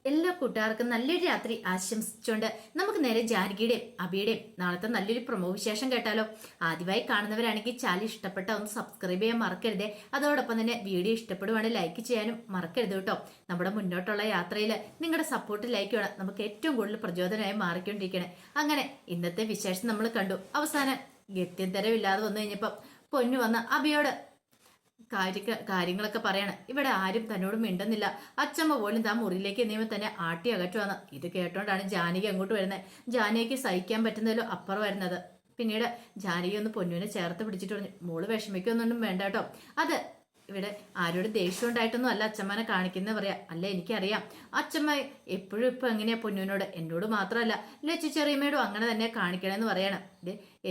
എല്ലാ കൂട്ടുകാർക്കും നല്ലൊരു രാത്രി ആശംസിച്ചുകൊണ്ട് നമുക്ക് നേരെ ജാനകിയുടെയും അബിയുടെയും നാളത്തെ നല്ലൊരു പ്രൊമോ വിശേഷം കേട്ടാലോ. ആദ്യമായി കാണുന്നവരാണെങ്കിൽ ചാനൽ ഇഷ്ടപ്പെട്ട ഒന്ന് സബ്സ്ക്രൈബ് ചെയ്യാൻ മറക്കരുതേ. അതോടൊപ്പം തന്നെ വീഡിയോ ഇഷ്ടപ്പെടുവാണെങ്കിൽ ലൈക്ക് ചെയ്യാനും മറക്കരുത് കേട്ടോ. നമ്മുടെ മുന്നോട്ടുള്ള യാത്രയിൽ നിങ്ങളുടെ സപ്പോർട്ട് ലൈക്ക് വേണം നമുക്ക് ഏറ്റവും കൂടുതൽ പ്രചോദനമായി മാറിക്കൊണ്ടിരിക്കണേ. അങ്ങനെ ഇന്നത്തെ വിശേഷം നമ്മൾ കണ്ടു. അവസാനം ഗത്യന്തരമില്ലാതെ വന്നു കഴിഞ്ഞപ്പം പൊന്നു വന്ന അബിയോട് കാര്യങ്ങളൊക്കെ പറയണം. ഇവിടെ ആരും തന്നോട് മിണ്ടുന്നില്ല. അച്ചമ്മ പോലും താൻ മുറിയിലേക്ക് നീയുമ്പോൾ തന്നെ ആട്ടി അകറ്റുവന്ന്. ഇത് കേട്ടോണ്ടാണ് ജാനകി അങ്ങോട്ട് വരുന്നത്. ജാനകിക്ക് സഹിക്കാൻ പറ്റുന്നതിലോ അപ്പുറം വരുന്നത്. പിന്നീട് ജാനകി ഒന്ന് പൊന്നുവിനെ ചേർത്ത് പിടിച്ചിട്ട് പറഞ്ഞു, മോള് വിഷമിക്കൊന്നും വേണ്ട കേട്ടോ. അത് ഇവിടെ ആരോട് ദേഷ്യം ഉണ്ടായിട്ടൊന്നും അല്ല അച്ഛമ്മനെ കാണിക്കുന്ന പറയാ. അല്ല എനിക്കറിയാം അച്ഛമ്മ എപ്പോഴും ഇപ്പൊ എങ്ങനെയാ പൊന്നുവിനോട്, എന്നോട് മാത്രമല്ല ലച്ചു ചെറിയമ്മയോടും അങ്ങനെ തന്നെ കാണിക്കണമെന്ന് പറയണം.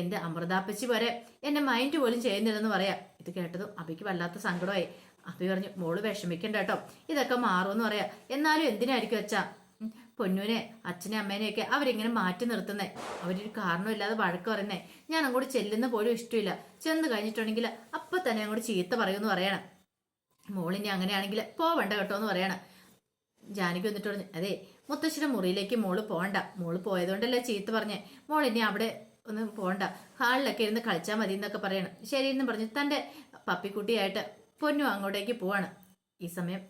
എന്റെ അമൃതാപ്പച്ചി വരെ എന്നെ മൈൻഡ് പോലും ചെയ്യുന്നില്ലെന്ന് പറയാം. ഇത് കേട്ടതും അബിക്ക് വല്ലാത്ത സങ്കടമായി. അബി പറഞ്ഞു, മോള് വിഷമിക്കണ്ട കേട്ടോ, ഇതൊക്കെ മാറുമെന്ന് പറയാ. എന്നാലും എന്തിനായിരിക്കും അച്ഛാ പൊന്നുവിനെ അച്ഛനെ അമ്മേനെയൊക്കെ അവരിങ്ങനെ മാറ്റി നിർത്തുന്നേ? അവരൊരു കാരണമില്ലാതെ വഴക്ക് പറയുന്നേ. ഞാൻ അങ്ങോട്ട് ചെല്ലുന്ന പോലും ഇഷ്ടമില്ല. ചെന്ന് കഴിഞ്ഞിട്ടുണ്ടെങ്കിൽ അപ്പൊ തന്നെ അങ്ങോട്ട് ചീത്ത പറയുമെന്ന് പറയണം. മോളിനി അങ്ങനെയാണെങ്കിൽ പോവണ്ട കേട്ടോ എന്ന് പറയണം. ജാനകി വന്നിട്ട് പറഞ്ഞു, അതെ മുത്തശ്ശിയുടെ മുറിയിലേക്ക് മോള് പോകണ്ട. മോള് പോയതുകൊണ്ടല്ലേ ചീത്ത പറഞ്ഞേ. മോളിനി അവിടെ ഒന്നും പോകണ്ട, ഹാളിലൊക്കെ ഇരുന്ന് കളിച്ചാൽ മതി എന്നൊക്കെ പറയണം. ശരിയെന്ന് പറഞ്ഞ് തന്റെ പപ്പിക്കുട്ടിയായിട്ട് പൊന്നു അങ്ങോട്ടേക്ക് പോവാണ്. ഈ സമയം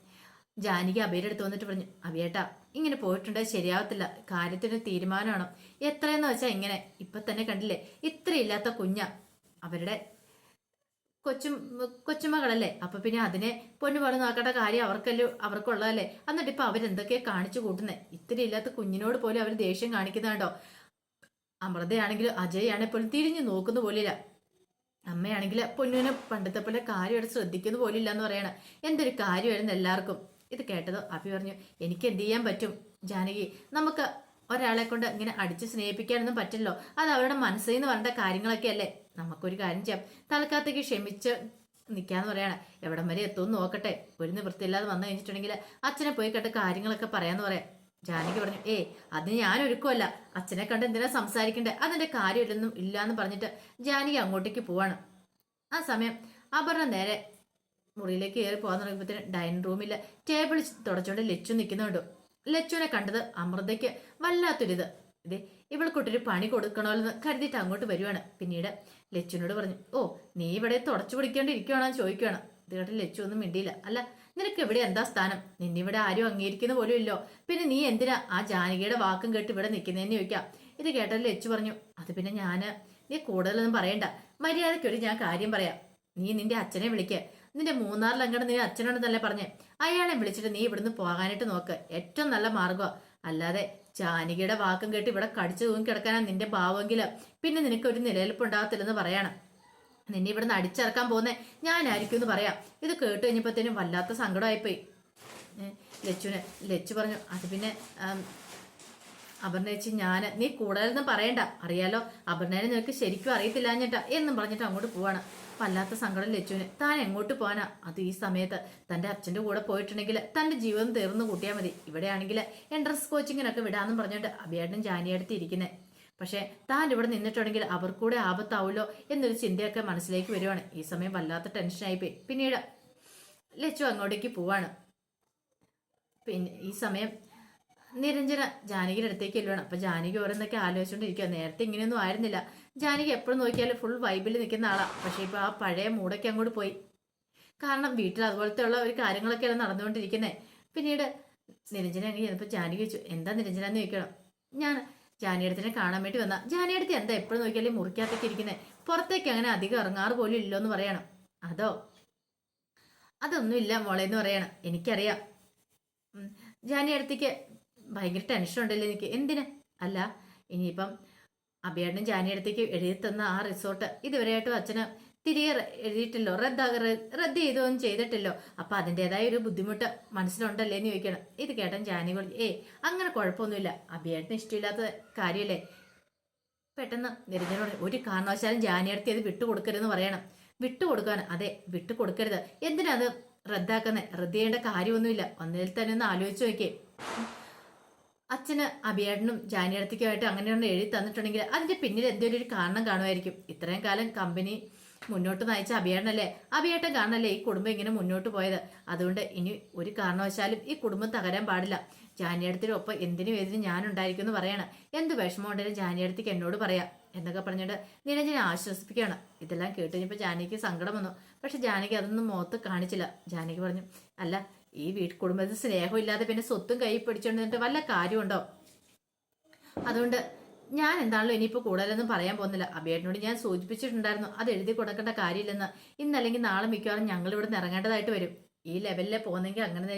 ജാനകി അബിയുടെ അടുത്ത് വന്നിട്ട് പറഞ്ഞു, അബിയേട്ടാ ഇങ്ങനെ പോയിട്ടുണ്ടെങ്കിൽ ശരിയാവത്തില്ല, കാര്യത്തിന് തീരുമാനമാണ്. എത്രയെന്ന് വെച്ചാൽ ഇങ്ങനെ ഇപ്പൊ തന്നെ കണ്ടില്ലേ, ഇത്രയില്ലാത്ത കുഞ്ഞ അവരുടെ കൊച്ചുമകളല്ലേ. അപ്പൊ പിന്നെ അതിനെ പൊന്നു പോലെ നോക്കേണ്ട കാര്യം അവർക്കുള്ളതല്ലേ. എന്നിട്ട് ഇപ്പൊ അവരെന്തൊക്കെയാ കാണിച്ചു കൂട്ടുന്നേ. ഇത്തിരി ഇല്ലാത്ത കുഞ്ഞിനോട് പോലും അവർ ദേഷ്യം കാണിക്കുന്നുണ്ടോ. അമൃതയാണെങ്കിലും അജയാണെങ്കിൽ പോലും തിരിഞ്ഞു നോക്കുന്ന പോലില്ല. അമ്മയാണെങ്കിൽ പൊന്നുവിനെ പണ്ടത്തെ പോലെ കാര്യമായിട്ട് ശ്രദ്ധിക്കുന്ന പോലില്ല എന്ന് പറയണം. എന്തൊരു കാര്യമായിരുന്നു എല്ലാവർക്കും. ഇത് കേട്ടതോ അഭി പറഞ്ഞു, എനിക്ക് എന്ത് ചെയ്യാൻ പറ്റും ജാനകി, നമുക്ക് ഒരാളെ കൊണ്ട് ഇങ്ങനെ അടിച്ച് സ്നേഹിപ്പിക്കാനൊന്നും പറ്റില്ലോ. അത് അവരുടെ മനസ്സിൽ നിന്ന് പറഞ്ഞ കാര്യങ്ങളൊക്കെ അല്ലേ. നമുക്കൊരു കാര്യം ചെയ്യാം, തൽക്കാലത്തേക്ക് ക്ഷമിച്ച് നിൽക്കാന്ന് പറയാണ്. എവിടം വരെ എത്തുമെന്ന് നോക്കട്ടെ. ഒരു നിവൃത്തിയില്ലാതെ വന്നു കഴിഞ്ഞിട്ടുണ്ടെങ്കിൽ അച്ഛനെ പോയി കേട്ട് കാര്യങ്ങളൊക്കെ പറയാന്ന് പറയാം. ജാനകി പറഞ്ഞു, അത് ഞാൻ ഒരുക്കുമല്ല, അച്ഛനെ കണ്ട് എന്തിനാ സംസാരിക്കണ്ടേ, അതിന്റെ കാര്യമില്ലെന്നും ഇല്ലാന്ന് പറഞ്ഞിട്ട് ജാനകി അങ്ങോട്ടേക്ക് പോവാണ്. ആ സമയം അപർണ നേരെ മുറിയിലേക്ക് കയറി പോകാൻ തുടങ്ങിയപ്പോഴത്തേന് ഡൈനിങ് റൂമിൽ ടേബിൾ തുടച്ചുകൊണ്ട് ലച്ചു നിൽക്കുന്നുണ്ട്. ലച്ചുവിനെ കണ്ടത് അമൃതയ്ക്ക് വല്ലാത്തൊരിത്. ഇവൾക്കൊട്ടൊരു പണി കൊടുക്കണമല്ലോ കരുതിയിട്ട് അങ്ങോട്ട് വരുവാണ്. പിന്നീട് ലച്ചുവിനോട് പറഞ്ഞു, നീ ഇവിടെ തുടച്ചു പിടിക്കേണ്ടിയിരിക്കുവാണോ ചോദിക്കുകയാണ്. ഇത് കേട്ട് ലച്ചു ഒന്നും മിണ്ടിയില്ല. അല്ല നിനക്ക് ഇവിടെ എന്താ സ്ഥാനം, നിന്നിവിടെ ആരും അംഗീകരിക്കുന്ന പോലും ഇല്ലോ, പിന്നെ നീ എന്തിനാ ആ ജാനകിയുടെ വാക്കും കേട്ട് ഇവിടെ നിൽക്കുന്നതെന്ന് ചോദിക്കാം. ഇത് കേട്ടാൽ ലച്ചു പറഞ്ഞു, അത് പിന്നെ നീ കൂടുതലൊന്നും പറയണ്ട, മര്യാദയ്ക്കൊരു ഞാൻ കാര്യം പറയാം. നീ നിന്റെ അച്ഛനെ വിളിക്ക. നിന്റെ മൂന്നാറിലങ്ങടെ നീ അച്ഛനോടെന്നല്ലേ പറഞ്ഞേ, അയാളെ വിളിച്ചിട്ട് നീ ഇവിടുന്ന് പോകാനായിട്ട് നോക്ക്. ഏറ്റവും നല്ല മാർഗം. അല്ലാതെ ജാനകിയുടെ വാക്കും കേട്ട് ഇവിടെ കടിച്ചു തൂങ്ങി കിടക്കാനാ നിന്റെ ഭാവമെങ്കിൽ പിന്നെ നിനക്ക് ഒരു നിലനിൽപ്പുണ്ടാകത്തില്ലെന്ന് പറയണം. നിന്നെ ഇവിടുന്ന് അടിച്ചിറക്കാൻ പോകുന്നേ ഞാനായിരിക്കും എന്ന് പറയാം. ഇത് കേട്ട് കഴിഞ്ഞപ്പോഴത്തേനും വല്ലാത്ത സങ്കടമായിപ്പോയി ലച്ചു പറഞ്ഞു, അത് പിന്നെ അപർണേച്ചി നീ കൂടുതലൊന്നും പറയണ്ട, അറിയാലോ അപർണേനെ നിനക്ക് ശരിക്കും അറിയത്തില്ലാഞ്ഞിട്ടാ എന്നും പറഞ്ഞിട്ട് അങ്ങോട്ട് പോവാണ്. വല്ലാത്ത സങ്കടം ലച്ചുവിന്. താൻ എങ്ങോട്ട് പോകാനാ? അത് ഈ സമയത്ത് തന്റെ അച്ഛന്റെ കൂടെ പോയിട്ടുണ്ടെങ്കിൽ തന്റെ ജീവിതം തീർന്നു കൂട്ടിയാൽ മതി. ഇവിടെയാണെങ്കിൽ എൻട്രൻസ് കോച്ചിങ്ങിനൊക്കെ വിടാന്നും പറഞ്ഞിട്ട് അഭിയേട്ടനും ജാനിയടുത്ത് ഇരിക്കുന്നത്. പക്ഷെ താൻ ഇവിടെ നിന്നിട്ടുണ്ടെങ്കിൽ അവർക്കൂടെ ആപത്താവുമല്ലോ എന്നൊരു ചിന്തയൊക്കെ മനസ്സിലേക്ക് വരുവാണ്. ഈ സമയം വല്ലാത്ത ടെൻഷനായിപ്പോയി. പിന്നീട് ലച്ചു അങ്ങോട്ടേക്ക് പോവാണ്. പിന്നെ ഈ സമയം നിരഞ്ജന ജാനകിയുടെ അടുത്തേക്ക് ചെല്ലുവാണ്. അപ്പൊ ജാനകി ഓരോന്നൊക്കെ ആലോചിച്ചുകൊണ്ടിരിക്കുക. നേരത്തെ ഇങ്ങനെയൊന്നും ആയിരുന്നില്ല. ജാനകി എപ്പോഴും നോക്കിയാലും ഫുൾ വൈബിൽ നിൽക്കുന്ന ആളാ. പക്ഷെ ഇപ്പൊ ആ പഴയ മൂടൊക്കെ അങ്ങോട്ട് പോയി. കാരണം വീട്ടിൽ അതുപോലത്തെ ഉള്ള ഒരു കാര്യങ്ങളൊക്കെയാണ് നടന്നുകൊണ്ടിരിക്കുന്നത്. പിന്നീട് നിരഞ്ജന അങ്ങനെ ചെന്നപ്പോ ജാനകി ചോദിച്ചു, എന്താ നിരഞ്ജന എന്ന് ചോദിക്കണം. ഞാൻ ജാനിയടത്തിനെ കാണാൻ വേണ്ടി വന്ന. ജാനിയടുത്ത് എന്താ എപ്പോഴും നോക്കിയാലും മുറിക്കകത്തേക്ക് ഇരിക്കുന്നത്, പുറത്തേക്ക് അങ്ങനെ അധികം ഇറങ്ങാറ് പോലും ഇല്ലോ എന്ന് പറയണം. അതൊന്നും ഇല്ല മോളെ എന്ന് പറയണം. എനിക്കറിയാം ജാനിയടുത്തേക്ക് ഭയങ്കര ടെൻഷൻ ഉണ്ടല്ലോ എനിക്ക്. എന്തിന്? അല്ല ഇനിയിപ്പം അഭിയേട്ടനും ജാനിയടുത്തേക്ക് എഴുതി തന്ന ആ റിസോർട്ട് ഇതുവരെയായിട്ടും അച്ഛന് തിരികെ എഴുതിയിട്ടില്ലോ, റദ്ദ് ചെയ്തൊന്നും ചെയ്തിട്ടില്ലോ. അപ്പൊ അതിൻ്റെതായ ഒരു ബുദ്ധിമുട്ട് മനസ്സിലുണ്ടല്ലേ എന്ന് ചോദിക്കണം. ഇത് കേട്ടൻ ജാനി പറഞ്ഞു, അങ്ങനെ കുഴപ്പമൊന്നുമില്ല, അഭിയേട്ടന് ഇഷ്ടമില്ലാത്ത കാര്യമല്ലേ. പെട്ടെന്ന് നിരഞ്ജനോട് ഒരു കാരണവശാലും ജാനിയടുത്ത് അത് വിട്ടുകൊടുക്കരുതെന്ന് പറയണം. വിട്ടുകൊടുക്കാൻ? അതെ വിട്ടുകൊടുക്കരുത്. എന്തിനാ അത് റദ്ദാക്കുന്നത്? റദ്ദ് ചെയ്യേണ്ട കാര്യമൊന്നുമില്ല. ഒന്നിൽ തന്നെ ഒന്ന് ആലോചിച്ച് നോക്കിയേ. അച്ഛന് അഭിയേട്ടനും ജാനിയടത്തേക്കുമായിട്ട് അങ്ങനെയൊന്നും എഴുതി തന്നിട്ടുണ്ടെങ്കിൽ അതിന്റെ പിന്നിൽ എന്തെങ്കിലും ഒരു കാരണം കാണുമായിരിക്കും. ഇത്രയും കാലം കമ്പനി മുന്നോട്ട് നയിച്ച അഭിയേട്ടനല്ലേ, അഭിയേട്ടൻ കാരണല്ലേ ഈ കുടുംബം ഇങ്ങനെ മുന്നോട്ട് പോയത്. അതുകൊണ്ട് ഇനി ഒരു കാരണവശാലും ഈ കുടുംബം തകരാൻ പാടില്ല. ജാനിയടത്തിനൊപ്പം എന്തിനും ഏതിനും ഞാനുണ്ടായിരിക്കും എന്ന് പറയാണ്. എന്ത് വിഷമം ഉണ്ടെങ്കിലും ജാനിയടത്തേക്ക് എന്നോട് പറയാം എന്നൊക്കെ പറഞ്ഞിട്ട് നിരഞ്ജനെ ആശ്വസിപ്പിക്കുകയാണ്. ഇതെല്ലാം കേട്ട് കഴിഞ്ഞപ്പോൾ ജാനകിക്ക് സങ്കടം വന്നു. പക്ഷെ ജാനകി അതൊന്നും മുഖത്ത് കാണിച്ചില്ല. ജാനകി പറഞ്ഞു, അല്ല ഈ കുടുംബത്തിൽ സ്നേഹമില്ലാതെ പിന്നെ സ്വത്തും കൈ പിടിച്ചോണ്ടിട്ട് വല്ല കാര്യമുണ്ടോ? അതുകൊണ്ട് ഞാൻ എന്താണല്ലോ ഇനിയിപ്പോൾ കൂടുതലൊന്നും പറയാൻ പോകുന്നില്ല. അഭിയേട്ടനോട് ഞാൻ സൂചിപ്പിച്ചിട്ടുണ്ടായിരുന്നു അത് എഴുതി കൊടുക്കേണ്ട കാര്യമില്ലെന്ന്. ഇന്നല്ലെങ്കിൽ നാളെ മിക്കവാറും ഞങ്ങൾ ഇവിടെ നിന്ന് ഇറങ്ങേണ്ടതായിട്ട് വരും. ഈ ലെവലിൽ പോകുന്നെങ്കിൽ അങ്ങനെ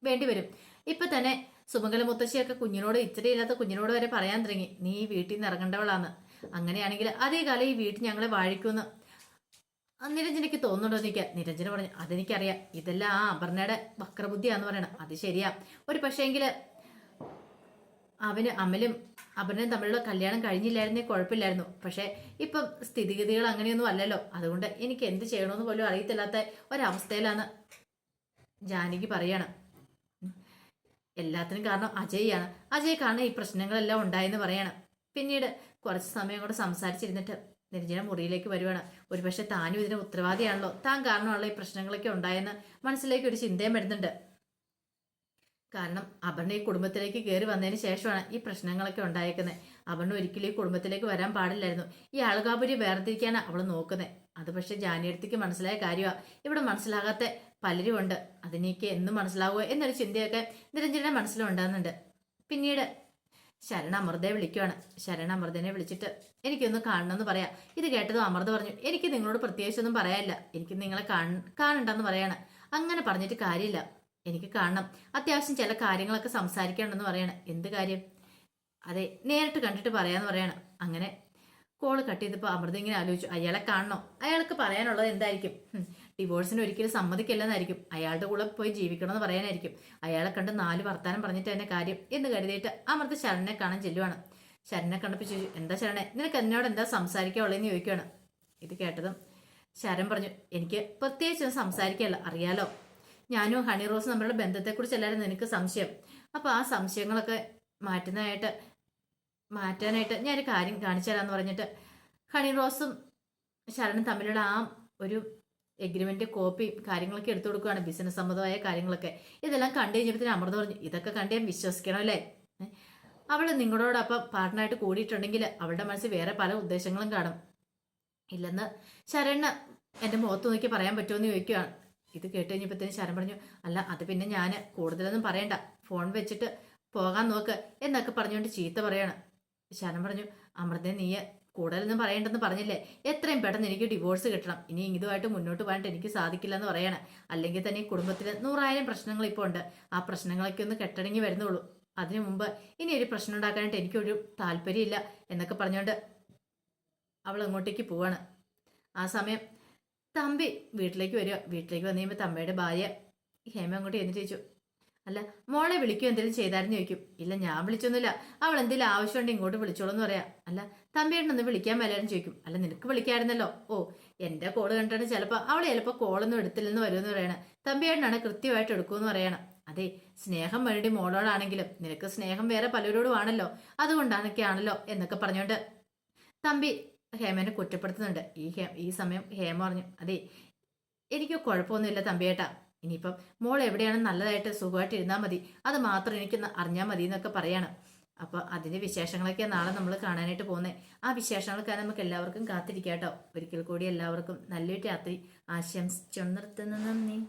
വേണ്ടി വരും. ഇപ്പൊ തന്നെ സുമംഗല മുത്തശ്ശിയൊക്കെ കുഞ്ഞിനോട്, ഇച്ചിരി ഇല്ലാത്ത കുഞ്ഞിനോട് വരെ പറയാൻ തുടങ്ങി നീ ഈ വീട്ടിൽ നിന്ന് ഇറങ്ങേണ്ടവളാന്ന്. അങ്ങനെയാണെങ്കിൽ അതേ കാലം ഈ വീട്ടിൽ ഞങ്ങളെ വാഴിക്കുമെന്ന് നിരഞ്ജനയ്ക്ക് തോന്നുന്നുണ്ടോ നിൽക്കുക. നിരഞ്ജന പറഞ്ഞു, അതെനിക്കറിയാം, ഇതെല്ലാം ആ അപർണയുടെ വക്രബുദ്ധിയാന്ന് പറയണം. അത് ശരിയാ. ഒരു പക്ഷേങ്കില് അവന് അമലും അപർണയും തമ്മിലുള്ള കല്യാണം കഴിഞ്ഞില്ലായിരുന്നേ കുഴപ്പമില്ലായിരുന്നു. പക്ഷെ ഇപ്പം സ്ഥിതിഗതികൾ അങ്ങനെയൊന്നും അല്ലല്ലോ. അതുകൊണ്ട് എനിക്ക് എന്ത് ചെയ്യണമെന്ന് പോലും അറിയത്തില്ലാത്ത ഒരവസ്ഥയിലാണ് ജാനകി പറയാണ്. എല്ലാത്തിനും കാരണം അജയ്യാണ്. അജയ് കാരണം ഈ പ്രശ്നങ്ങളെല്ലാം ഉണ്ടായെന്ന് പറയണം. പിന്നീട് കുറച്ച് സമയം കൂടെ സംസാരിച്ചിരുന്നിട്ട് നിരഞ്ജന മുറിയിലേക്ക് വരുവാണ്. ഒരുപക്ഷെ താനും ഇതിന് ഉത്തരവാദിയാണല്ലോ, താൻ കാരണമാണല്ലോ ഈ പ്രശ്നങ്ങളൊക്കെ ഉണ്ടായെന്ന് മനസ്സിലേക്ക് ഒരു ചിന്തയും വരുന്നുണ്ട്. കാരണം അപർണ ഈ കുടുംബത്തിലേക്ക് കയറി വന്നതിന് ശേഷമാണ് ഈ പ്രശ്നങ്ങളൊക്കെ ഉണ്ടായേക്കുന്നത്. അപർണ ഒരിക്കലും ഈ കുടുംബത്തിലേക്ക് വരാൻ പാടില്ലായിരുന്നു. ഈ ആളുകാപുരി വേർതിരിക്കാനാണ് അവൾ നോക്കുന്നത്. അത് പക്ഷെ ജാനിയടുത്തേക്ക് മനസ്സിലായ കാര്യമാണ്. ഇവിടെ മനസ്സിലാകാത്ത പലരും ഉണ്ട്. അതിനേക്ക് എന്നും മനസ്സിലാവുക എന്നൊരു ചിന്തയൊക്കെ നിരഞ്ജനയുടെ മനസ്സിലുണ്ടാകുന്നുണ്ട്. പിന്നീട് ശരണ അമൃതയെ വിളിക്കുവാണ്. ശരണ അമൃതനെ വിളിച്ചിട്ട് എനിക്കൊന്ന് കാണണമെന്ന് പറയാം. ഇത് കേട്ടതും അമൃത പറഞ്ഞു, എനിക്ക് നിങ്ങളോട് പ്രത്യേകിച്ചൊന്നും പറയാനില്ല, എനിക്ക് നിങ്ങളെ കാണണ്ടെന്ന് പറയാണ്. അങ്ങനെ പറഞ്ഞിട്ട് കാര്യമില്ല, എനിക്ക് കാണണം, അത്യാവശ്യം ചില കാര്യങ്ങളൊക്കെ സംസാരിക്കാനുണ്ടെന്ന് പറയാണ്. എന്ത് കാര്യം? അതെ, നേരിട്ട് കണ്ടിട്ട് പറയാന്ന് പറയാണ്. അങ്ങനെ കോള് കട്ട് ചെയ്തപ്പോൾ അമൃത ഇങ്ങനെ ആലോചിച്ചു, അയാളെ കാണണോ? അയാൾക്ക് പറയാനുള്ളത് എന്തായിരിക്കും? ഡിവോഴ്സിന് ഒരിക്കലും സമ്മതിക്കില്ലെന്നായിരിക്കും. അയാളുടെ കൂടെ പോയി ജീവിക്കണമെന്ന് പറയാനായിരിക്കും. അയാളെ കണ്ട് 4 വർത്താനം പറഞ്ഞിട്ട് തന്നെ കാര്യം എന്ന് കരുതിയിട്ട് അമൃത ശരണിനെ കാണാൻ ചെല്ലുവാണ്. ശരണിനെ കണ്ടപ്പോൾ ചോദിച്ചു, എന്താ ശരണെ, നിനക്ക് എന്നോട് എന്താ സംസാരിക്കാനുള്ളതെന്ന് ചോദിക്കുകയാണ്. ഇത് കേട്ടതും ശരൺ പറഞ്ഞു, എനിക്ക് പ്രത്യേകിച്ചൊന്നും സംസാരിക്കാനല്ല, അറിയാലോ ഞാനും ഹണി റോസ് നമ്മളുടെ ബന്ധത്തെക്കുറിച്ചല്ലായിരുന്നു നിനക്ക് സംശയം. അപ്പോൾ ആ സംശയങ്ങളൊക്കെ മാറ്റാനായിട്ട് ഞാനൊരു കാര്യം കാണിച്ചു തരാമെന്ന് പറഞ്ഞിട്ട് ഹണി റോസും ശരണും തമ്മിലുള്ള ആ ഒരു എഗ്രിമെന്റ് കോപ്പി കാര്യങ്ങളൊക്കെ എടുത്തു കൊടുക്കുകയാണ്, ബിസിനസ് സംബന്ധമായ കാര്യങ്ങളൊക്കെ. ഇതെല്ലാം കണ്ടു കഴിഞ്ഞപ്പോൾ അമൃത പറഞ്ഞു, ഇതൊക്കെ കണ്ട് ഞാൻ വിശ്വസിക്കണം അല്ലേ? അവള് നിങ്ങളോടൊപ്പം പാർട്ട്ണറായിട്ട് കൂടിയിട്ടുണ്ടെങ്കിൽ അവളുടെ മനസ്സിൽ വേറെ പല ഉദ്ദേശങ്ങളും കാണും. ഇല്ലെന്ന് ശരണ് എൻ്റെ മുഖത്ത് നോക്കി പറയാൻ പറ്റുമെന്ന് ചോദിക്കുകയാണ്. ഇത് കേട്ട് കഴിഞ്ഞപ്പോഴത്തേന് ശരൺ പറഞ്ഞു, അല്ല അത് പിന്നെ ഞാൻ കൂടുതലൊന്നും പറയണ്ട, ഫോൺ വെച്ചിട്ട് പോകാൻ നോക്ക് എന്നൊക്കെ പറഞ്ഞുകൊണ്ട് ചീത്ത പറയാണ്. ശരൺ പറഞ്ഞു, അമൃതയെ നീ കൂടുതലൊന്നും പറയണ്ടെന്ന് പറഞ്ഞില്ലേ, എത്രയും പെട്ടെന്ന് എനിക്ക് ഡിവോഴ്സ് കിട്ടണം, ഇനി ഇതുമായിട്ട് മുന്നോട്ട് പോകാനായിട്ട് എനിക്ക് സാധിക്കില്ല എന്ന് പറയാണ്. അല്ലെങ്കിൽ തന്നെ ഈ കുടുംബത്തിൽ 100,000 പ്രശ്നങ്ങൾ ഇപ്പോൾ ഉണ്ട്. ആ പ്രശ്നങ്ങളൊക്കെ ഒന്ന് കെട്ടടങ്ങി വരുന്നുള്ളൂ. അതിനു മുമ്പ് ഇനി ഒരു പ്രശ്നം ഉണ്ടാക്കാനായിട്ട് എനിക്കൊരു താല്പര്യമില്ല എന്നൊക്കെ പറഞ്ഞുകൊണ്ട് അവൾ അങ്ങോട്ടേക്ക് പോവാണ്. ആ സമയം തമ്പി വീട്ടിലേക്ക് വരിക. വീട്ടിലേക്ക് വന്നു കഴിയുമ്പോൾ തമ്പിയുടെ ഭാര്യ ഹേമ അങ്ങോട്ട് എന്നിട്ട് ചോദിച്ചു, അല്ല മോളെ വിളിക്കുക എന്തെങ്കിലും ചെയ്തായിരുന്നു ചോദിക്കും. ഇല്ല ഞാൻ വിളിച്ചൊന്നുമില്ല, അവൾ എന്തെങ്കിലും ആവശ്യമുണ്ട് ഇങ്ങോട്ട് വിളിച്ചോളൂ എന്ന് പറയാം. അല്ല തമ്പിയേട്ടനൊന്ന് വിളിക്കാൻ മേലായിരുന്നു ചോദിക്കും. അല്ല നിനക്ക് വിളിക്കായിരുന്നല്ലോ. ഓ എൻ്റെ കോള് കണ്ടിട്ട് ചിലപ്പോൾ കോളൊന്നും എടുത്തില്ലെന്ന് വരുമെന്ന് പറയണം. തമ്പിയേട്ടനാണ് കൃത്യമായിട്ട് എടുക്കുമെന്ന് പറയണം. അതെ, സ്നേഹം വേണ്ടി മോളോടാണെങ്കിലും നിനക്ക് സ്നേഹം വേറെ പലരോടും ആണല്ലോ, അതുകൊണ്ടാണൊക്കെയാണല്ലോ എന്നൊക്കെ പറഞ്ഞുകൊണ്ട് തമ്പി ഹേമനെ കുറ്റപ്പെടുത്തുന്നുണ്ട്. ഈ സമയം ഹേമ പറഞ്ഞു, അതെ എനിക്ക് കുഴപ്പമൊന്നുമില്ല തമ്പിയേട്ടാ, ഇനിയിപ്പം മോൾ എവിടെയാണ് നല്ലതായിട്ട് സുഖമായിട്ട് ഇരുന്നാൽ മതി, അത് മാത്രം എനിക്ക് അറിഞ്ഞാൽ മതി എന്നൊക്കെ പറയാണ്. അപ്പോൾ അതിൻ്റെ വിശേഷങ്ങളൊക്കെ നാളെ നമ്മൾ കാണാനായിട്ട് പോകുന്നത്. ആ വിശേഷങ്ങളൊക്കെ നമുക്ക് എല്ലാവർക്കും കാത്തിരിക്കാം കേട്ടോ. ഒരിക്കൽ കൂടി എല്ലാവർക്കും നല്ലൊരു രാത്രി ആശംസിച്ചു നിർത്തുന്നു. നന്ദി.